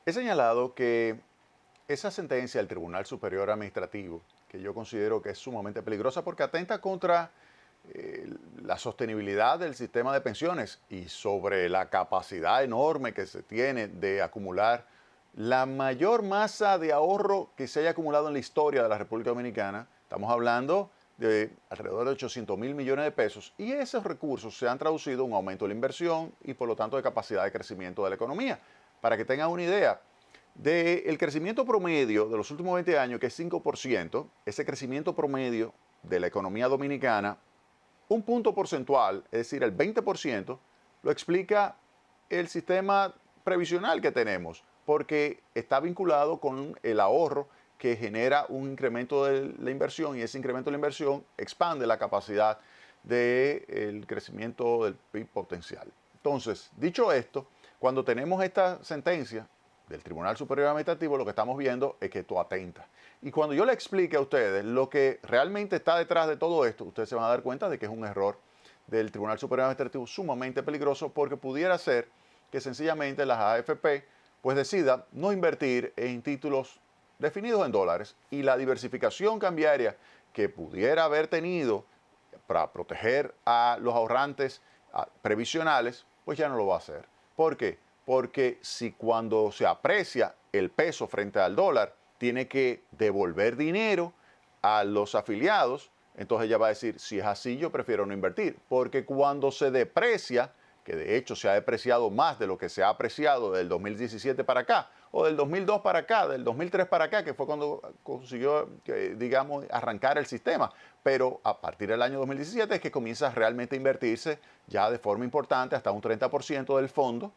He señalado que esa sentencia del Tribunal Superior Administrativo, que yo considero que es sumamente peligrosa porque atenta contra la sostenibilidad del sistema de pensiones y sobre la capacidad enorme que se tiene de acumular la mayor masa de ahorro que se haya acumulado en la historia de la República Dominicana. Estamos hablando de alrededor de 800.000 millones de pesos y esos recursos se han traducido en un aumento de la inversión y por lo tanto de capacidad de crecimiento de la economía. Para que tengan una idea, del crecimiento promedio de los últimos 20 años, que es 5%, ese crecimiento promedio de la economía dominicana, un punto porcentual, es decir, el 20%, lo explica el sistema previsional que tenemos, porque está vinculado con el ahorro que genera un incremento de la inversión y ese incremento de la inversión expande la capacidad del crecimiento del PIB potencial. Entonces, dicho esto, cuando tenemos esta sentencia del Tribunal Superior Administrativo, lo que estamos viendo es que esto atenta. Y cuando yo le explique a ustedes lo que realmente está detrás de todo esto, ustedes se van a dar cuenta de que es un error del Tribunal Superior Administrativo sumamente peligroso porque pudiera ser que sencillamente las AFP pues decida no invertir en títulos definidos en dólares y la diversificación cambiaria que pudiera haber tenido para proteger a los ahorrantes previsionales, pues ya no lo va a hacer. ¿Por qué? Porque si cuando se aprecia el peso frente al dólar, tiene que devolver dinero a los afiliados, entonces ella va a decir, si es así, yo prefiero no invertir. Porque cuando se deprecia, que de hecho se ha depreciado más de lo que se ha apreciado del 2017 para acá, o del 2002 para acá, del 2003 para acá, que fue cuando consiguió, digamos, arrancar el sistema. Pero a partir del año 2017 es que comienza realmente a invertirse ya de forma importante, hasta un 30% del fondo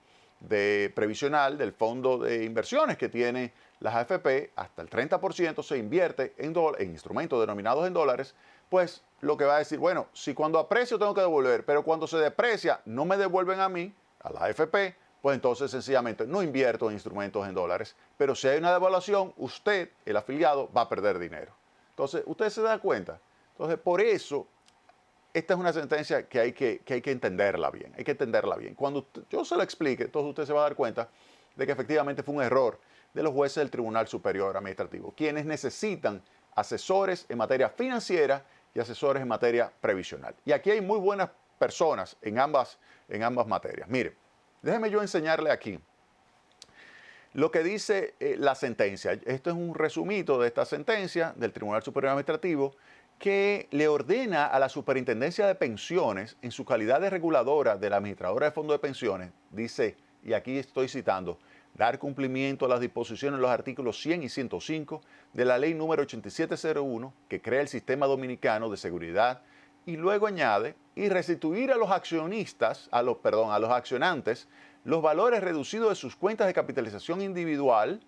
previsional, del fondo de inversiones que tiene las AFP, hasta el 30% se invierte en instrumentos denominados en dólares, pues lo que va a decir, bueno, si cuando aprecio tengo que devolver, pero cuando se deprecia no me devuelven a mí, a la AFP, pues entonces sencillamente no invierto en instrumentos en dólares, pero si hay una devaluación, usted, el afiliado, va a perder dinero. Entonces, usted se da cuenta. Entonces, por eso esta es una sentencia que hay que entenderla bien, hay que entenderla bien. Cuando yo se la explique, entonces usted se va a dar cuenta de que efectivamente fue un error de los jueces del Tribunal Superior Administrativo, quienes necesitan asesores en materia financiera y asesores en materia previsional. Y aquí hay muy buenas personas en ambas materias. Mire, déjeme yo enseñarle aquí lo que dice la sentencia. Esto es un resumito de esta sentencia del Tribunal Superior Administrativo que le ordena a la Superintendencia de Pensiones, en su calidad de reguladora de la administradora de fondos de pensiones, dice, y aquí estoy citando, dar cumplimiento a las disposiciones de los artículos 100 y 105 de la ley número 8701, que crea el Sistema Dominicano de Seguridad, y luego añade, y restituir a los accionistas, a los accionantes, los valores reducidos de sus cuentas de capitalización individual,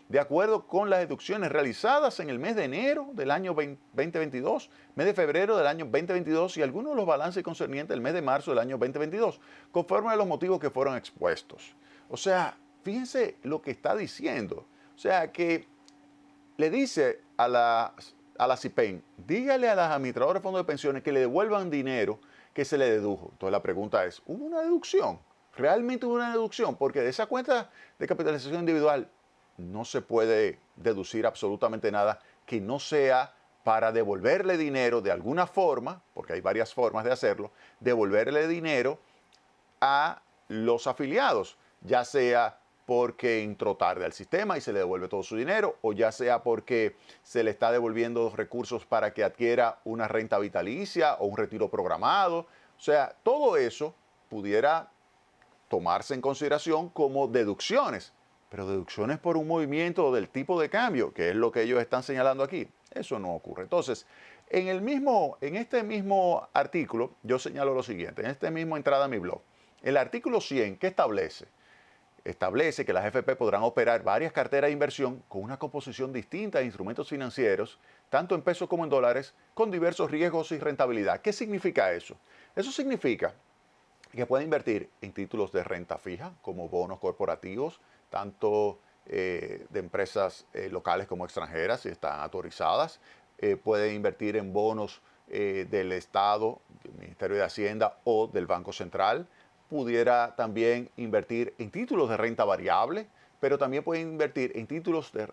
de acuerdo con las deducciones realizadas en el mes de enero del año 2022, mes de febrero del año 2022 y algunos de los balances concernientes del mes de marzo del año 2022, conforme a los motivos que fueron expuestos. O sea, fíjense lo que está diciendo. O sea, que le dice a la CIPEN, dígale a las administradoras de fondos de pensiones que le devuelvan dinero que se le dedujo. Entonces la pregunta es, ¿hubo una deducción? ¿Realmente hubo una deducción? Porque de esa cuenta de capitalización individual no se puede deducir absolutamente nada que no sea para devolverle dinero de alguna forma, porque hay varias formas de hacerlo, devolverle dinero a los afiliados, ya sea porque entró tarde al sistema y se le devuelve todo su dinero, o ya sea porque se le está devolviendo recursos para que adquiera una renta vitalicia o un retiro programado. O sea, todo eso pudiera tomarse en consideración como deducciones, pero deducciones por un movimiento del tipo de cambio, que es lo que ellos están señalando aquí, eso no ocurre. Entonces, en este mismo artículo, yo señalo lo siguiente, en esta misma entrada a mi blog, el artículo 100, ¿qué establece? Establece que las FP podrán operar varias carteras de inversión con una composición distinta de instrumentos financieros, tanto en pesos como en dólares, con diversos riesgos y rentabilidad. ¿Qué significa eso? Eso significa que pueden invertir en títulos de renta fija, como bonos corporativos, tanto de empresas locales como extranjeras, si están autorizadas. Pueden invertir en bonos del Estado, del Ministerio de Hacienda o del Banco Central. Pudiera también invertir en títulos de renta variable, pero también pueden invertir en títulos de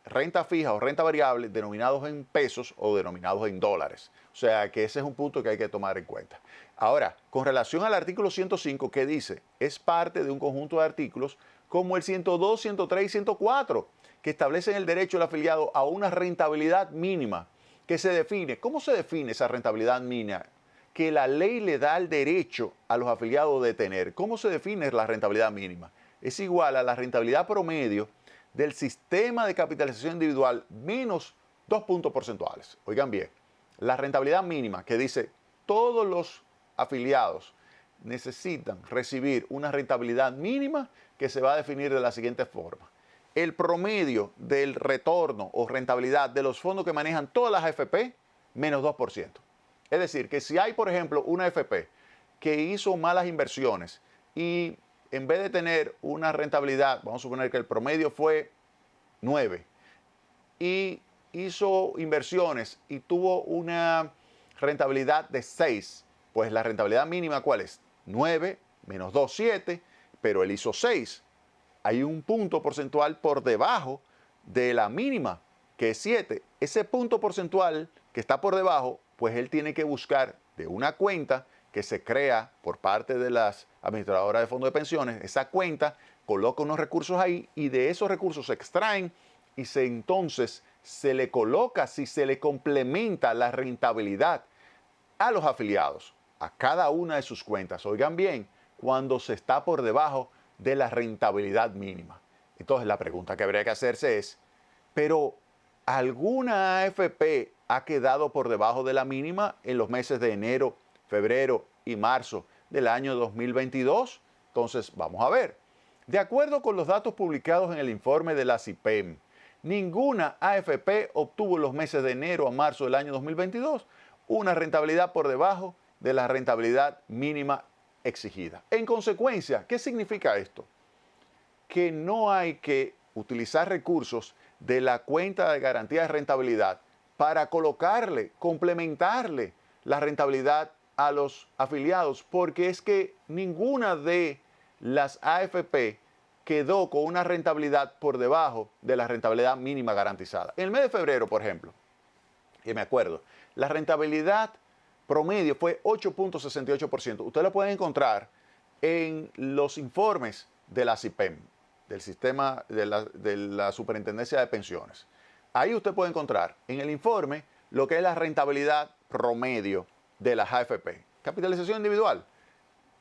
renta fija o renta variable denominados en pesos o denominados en dólares. O sea que ese es un punto que hay que tomar en cuenta. Ahora, con relación al artículo 105, ¿qué dice? Es parte de un conjunto de artículos como el 102, 103 y 104, que establecen el derecho del afiliado a una rentabilidad mínima que se define. ¿Cómo se define esa rentabilidad mínima? Que la ley le da el derecho a los afiliados de tener. ¿Cómo se define la rentabilidad mínima? Es igual a la rentabilidad promedio del sistema de capitalización individual menos 2 puntos porcentuales. Oigan bien, la rentabilidad mínima que dice todos los afiliados necesitan recibir una rentabilidad mínima que se va a definir de la siguiente forma. El promedio del retorno o rentabilidad de los fondos que manejan todas las AFP, menos 2%. Es decir, que si hay, por ejemplo, una AFP que hizo malas inversiones y en vez de tener una rentabilidad, vamos a suponer que el promedio fue 9, y hizo inversiones y tuvo una rentabilidad de 6, pues la rentabilidad mínima, ¿cuál es? 9 menos 2, 7, pero él hizo 6. Hay un punto porcentual por debajo de la mínima, que es 7. Ese punto porcentual que está por debajo, pues él tiene que buscar de una cuenta que se crea por parte de las administradoras de fondos de pensiones. Esa cuenta coloca unos recursos ahí y de esos recursos se extraen y entonces se le coloca, si se le complementa la rentabilidad a los afiliados, a cada una de sus cuentas. Oigan bien, cuando se está por debajo de la rentabilidad mínima. Entonces la pregunta que habría que hacerse es, ¿pero alguna AFP ha quedado por debajo de la mínima en los meses de enero, febrero y marzo del año 2022? Entonces, vamos a ver. De acuerdo con los datos publicados en el informe de la CIPEM, ninguna AFP obtuvo en los meses de enero a marzo del año 2022 una rentabilidad por debajo de la rentabilidad mínima exigida. En consecuencia, ¿qué significa esto? Que no hay que utilizar recursos de la cuenta de garantía de rentabilidad para colocarle, complementarle la rentabilidad a los afiliados, porque es que ninguna de las AFP quedó con una rentabilidad por debajo de la rentabilidad mínima garantizada. En el mes de febrero, por ejemplo, que me acuerdo, la rentabilidad promedio fue 8.68%. Ustedes lo pueden encontrar en los informes de la CIPEM, del sistema de la Superintendencia de Pensiones. Ahí usted puede encontrar en el informe lo que es la rentabilidad promedio de las AFP. Capitalización individual,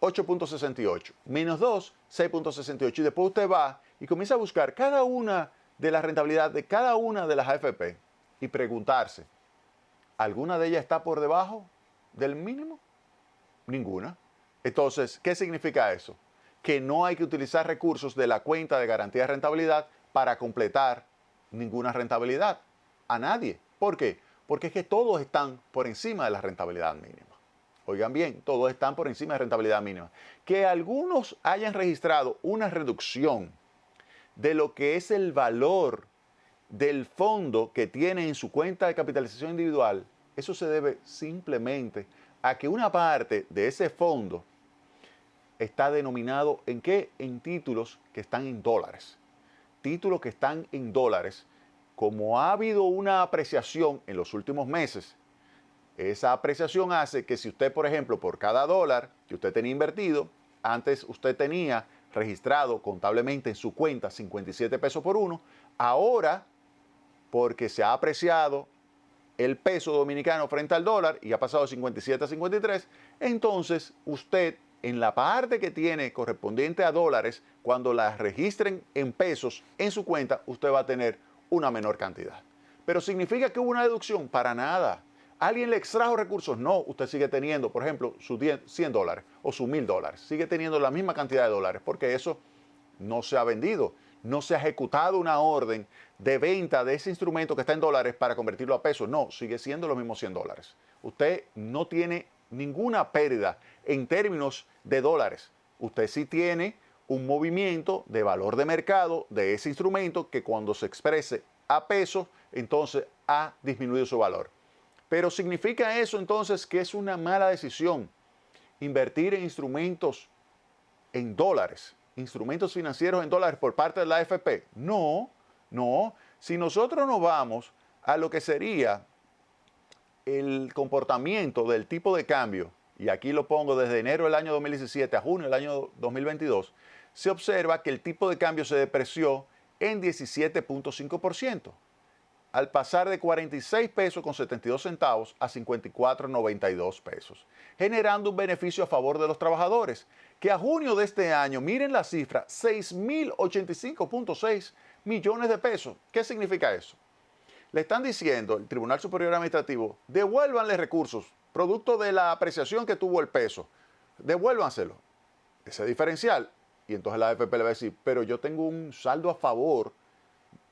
8.68. Menos 2, 6.68. Y después usted va y comienza a buscar cada una de la rentabilidad de cada una de las AFP y preguntarse, ¿alguna de ellas está por debajo del mínimo? Ninguna. Entonces, ¿qué significa eso? Que no hay que utilizar recursos de la cuenta de garantía de rentabilidad para completar ninguna rentabilidad a nadie. ¿Por qué? Porque es que todos están por encima de la rentabilidad mínima. Oigan bien, todos están por encima de la rentabilidad mínima. Que algunos hayan registrado una reducción de lo que es el valor del fondo que tiene en su cuenta de capitalización individual, eso se debe simplemente a que una parte de ese fondo está denominado ¿en qué? En títulos que están en dólares. Títulos que están en dólares. Como ha habido una apreciación en los últimos meses, esa apreciación hace que si usted, por ejemplo, por cada dólar que usted tenía invertido, antes usted tenía registrado contablemente en su cuenta 57 pesos por uno, ahora, porque se ha apreciado el peso dominicano frente al dólar y ha pasado de 57 a 53, entonces usted en la parte que tiene correspondiente a dólares, cuando la registren en pesos en su cuenta, usted va a tener una menor cantidad. Pero ¿significa que hubo una deducción? Para nada. ¿Alguien le extrajo recursos? No, usted sigue teniendo, por ejemplo, sus 100 dólares o sus 1000 dólares. Sigue teniendo la misma cantidad de dólares porque eso no se ha vendido. No se ha ejecutado una orden de venta de ese instrumento que está en dólares para convertirlo a pesos. No, sigue siendo los mismos 100 dólares. Usted no tiene ninguna pérdida en términos de dólares. Usted sí tiene un movimiento de valor de mercado de ese instrumento que cuando se exprese a pesos, entonces ha disminuido su valor. Pero ¿significa eso entonces que es una mala decisión invertir en instrumentos en dólares? instrumentos financieros en dólares por parte de la AFP? No, no. Si nosotros nos vamos a lo que sería el comportamiento del tipo de cambio, y aquí lo pongo desde enero del año 2017 a junio del año 2022, se observa que el tipo de cambio se depreció en 17.5%, al pasar de 46 pesos con 72 centavos a 54.92 pesos, generando un beneficio a favor de los trabajadores, que a junio de este año, miren la cifra, 6.085.6 millones de pesos. ¿Qué significa eso? Le están diciendo el Tribunal Superior Administrativo, devuélvanle recursos, producto de la apreciación que tuvo el peso, devuélvanselo, ese diferencial. Y entonces la AFP le va a decir, pero yo tengo un saldo a favor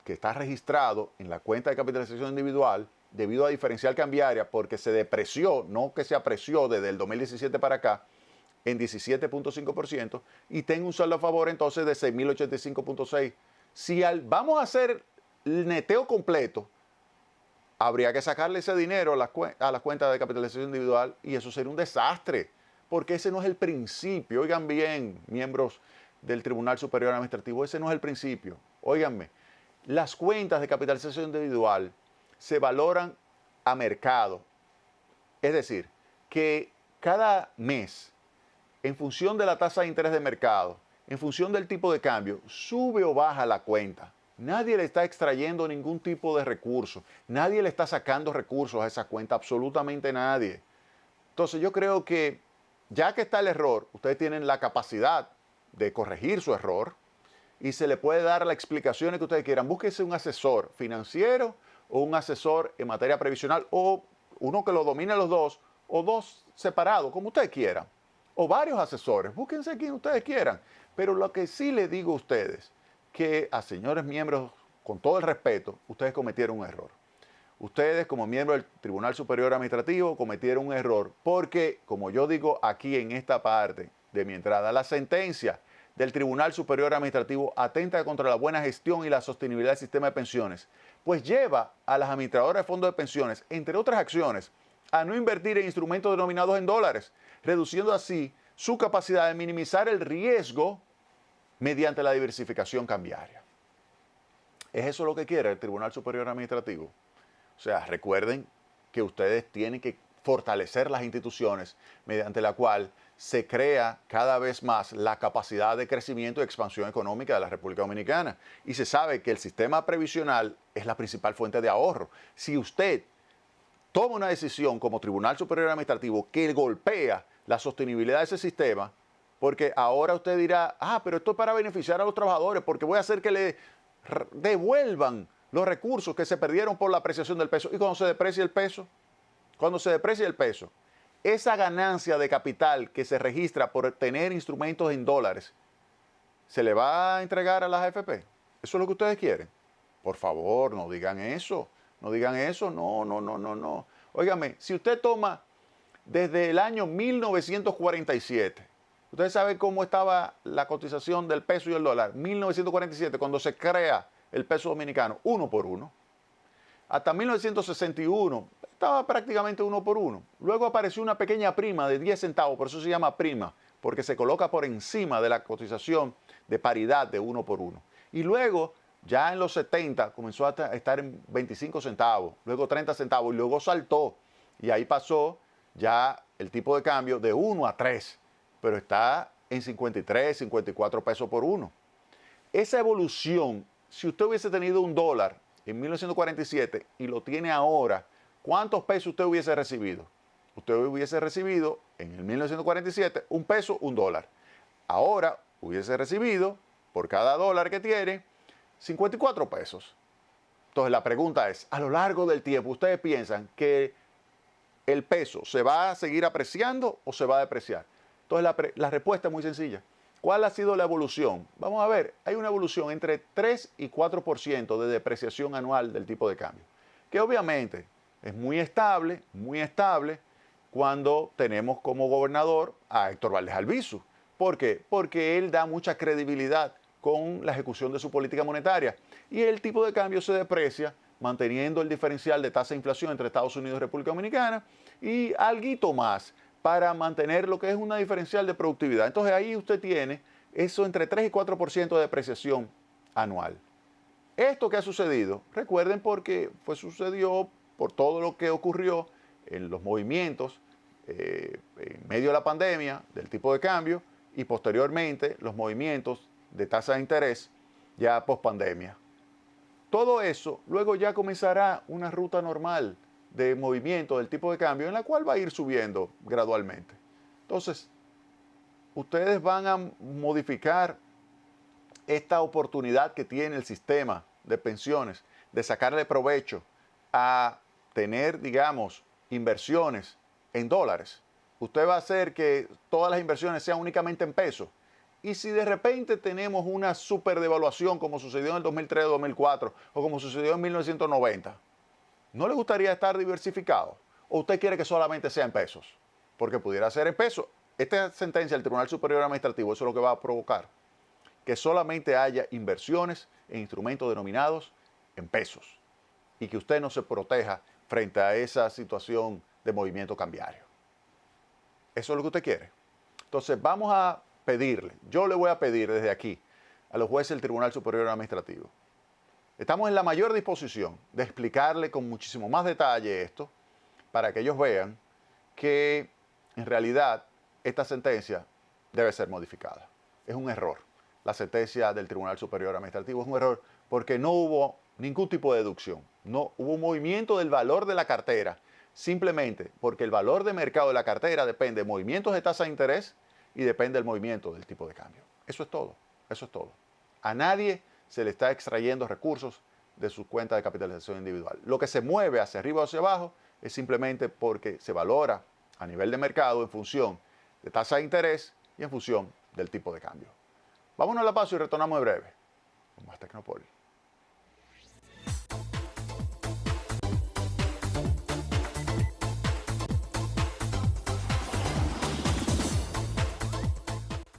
que está registrado en la cuenta de capitalización individual debido a diferencial cambiaria porque se depreció, no que se apreció desde el 2017 para acá, en 17.5% y tengo un saldo a favor entonces de 6.085.6. Si vamos a hacer el neteo completo, habría que sacarle ese dinero a la cuenta de capitalización individual y eso sería un desastre, porque ese no es el principio. Oigan bien, miembros del Tribunal Superior Administrativo, ese no es el principio. Óiganme, las cuentas de capitalización individual se valoran a mercado. Es decir, que cada mes, en función de la tasa de interés de mercado, en función del tipo de cambio, sube o baja la cuenta. Nadie le está extrayendo ningún tipo de recurso. Nadie le está sacando recursos a esa cuenta, absolutamente nadie. Entonces yo creo que ya que está el error, ustedes tienen la capacidad de corregir su error y se le puede dar las explicaciones que ustedes quieran. Búsquense un asesor financiero o un asesor en materia previsional o uno que lo domine los dos o dos separados, como ustedes quieran. O varios asesores, búsquense quien ustedes quieran. Pero lo que sí les digo a ustedes, que a señores miembros, con todo el respeto, ustedes cometieron un error. Ustedes, como miembros del Tribunal Superior Administrativo, cometieron un error porque, como yo digo aquí en esta parte de mi entrada, la sentencia del Tribunal Superior Administrativo atenta contra la buena gestión y la sostenibilidad del sistema de pensiones, pues lleva a las administradoras de fondos de pensiones, entre otras acciones, a no invertir en instrumentos denominados en dólares, reduciendo así su capacidad de minimizar el riesgo mediante la diversificación cambiaria. ¿Es eso lo que quiere el Tribunal Superior Administrativo? O sea, recuerden que ustedes tienen que fortalecer las instituciones mediante la cual se crea cada vez más la capacidad de crecimiento y expansión económica de la República Dominicana. Y se sabe que el sistema previsional es la principal fuente de ahorro. Si usted toma una decisión como Tribunal Superior Administrativo que golpea la sostenibilidad de ese sistema, porque ahora usted dirá, pero esto es para beneficiar a los trabajadores, porque voy a hacer que le devuelvan los recursos que se perdieron por la apreciación del peso. Y cuando se deprecia el peso, esa ganancia de capital que se registra por tener instrumentos en dólares, ¿se le va a entregar a las AFP? ¿Eso es lo que ustedes quieren? Por favor, no digan eso. No digan eso. No. Óigame, si usted toma desde el año 1947, ustedes saben cómo estaba la cotización del peso y el dólar. 1947, cuando se crea el peso dominicano, 1 por 1. Hasta 1961 estaba prácticamente 1 por 1. Luego apareció una pequeña prima de 10 centavos, por eso se llama prima, porque se coloca por encima de la cotización de paridad de 1 por 1. Y luego, ya en los 70, comenzó a estar en 25 centavos, luego 30 centavos, y luego saltó. Y ahí pasó ya el tipo de cambio de 1 a 3, pero está en 53, 54 pesos por 1. Esa evolución, si usted hubiese tenido un dólar en 1947 y lo tiene ahora, ¿cuántos pesos usted hubiese recibido? Usted hubiese recibido en el 1947 un peso, un dólar. Ahora hubiese recibido, por cada dólar que tiene, 54 pesos. Entonces la pregunta es, a lo largo del tiempo, ¿ustedes piensan que el peso se va a seguir apreciando o se va a depreciar? Entonces la respuesta es muy sencilla. ¿Cuál ha sido la evolución? Vamos a ver, hay una evolución entre 3 y 4% de depreciación anual del tipo de cambio, que obviamente es muy estable cuando tenemos como gobernador a Héctor Valdés Albizu. ¿Por qué? Porque él da mucha credibilidad con la ejecución de su política monetaria y el tipo de cambio se deprecia manteniendo el diferencial de tasa de inflación entre Estados Unidos y República Dominicana y alguito más para mantener lo que es una diferencial de productividad. Entonces ahí usted tiene eso entre 3 y 4% de depreciación anual. Esto que ha sucedido, recuerden porque sucedió por todo lo que ocurrió en los movimientos en medio de la pandemia del tipo de cambio y posteriormente los movimientos de tasa de interés ya post pandemia. Todo eso luego ya comenzará una ruta normal de movimiento del tipo de cambio en la cual va a ir subiendo gradualmente. Entonces, ustedes van a modificar esta oportunidad que tiene el sistema de pensiones de sacarle provecho a tener, digamos, inversiones en dólares. Usted va a hacer que todas las inversiones sean únicamente en pesos. Y si de repente tenemos una super devaluación como sucedió en el 2003-2004 o como sucedió en 1990, ¿no le gustaría estar diversificado? ¿O usted quiere que solamente sea en pesos? Porque pudiera ser en pesos. Esta sentencia del Tribunal Superior Administrativo, eso es lo que va a provocar. Que solamente haya inversiones en instrumentos denominados en pesos. Y que usted no se proteja frente a esa situación de movimiento cambiario. ¿Eso es lo que usted quiere? Entonces vamos a pedirle, yo le voy a pedir desde aquí a los jueces del Tribunal Superior Administrativo. Estamos en la mayor disposición de explicarle con muchísimo más detalle esto para que ellos vean que en realidad esta sentencia debe ser modificada. Es un error. La sentencia del Tribunal Superior Administrativo es un error porque no hubo ningún tipo de deducción. No hubo un movimiento del valor de la cartera, simplemente porque el valor de mercado de la cartera depende de movimientos de tasa de interés y depende del movimiento del tipo de cambio. Eso es todo. Eso es todo. A nadie se le está extrayendo recursos de su cuenta de capitalización individual. Lo que se mueve hacia arriba o hacia abajo es simplemente porque se valora a nivel de mercado en función de tasa de interés y en función del tipo de cambio. Vámonos a la pausa y retornamos en breve con más Tecnopol.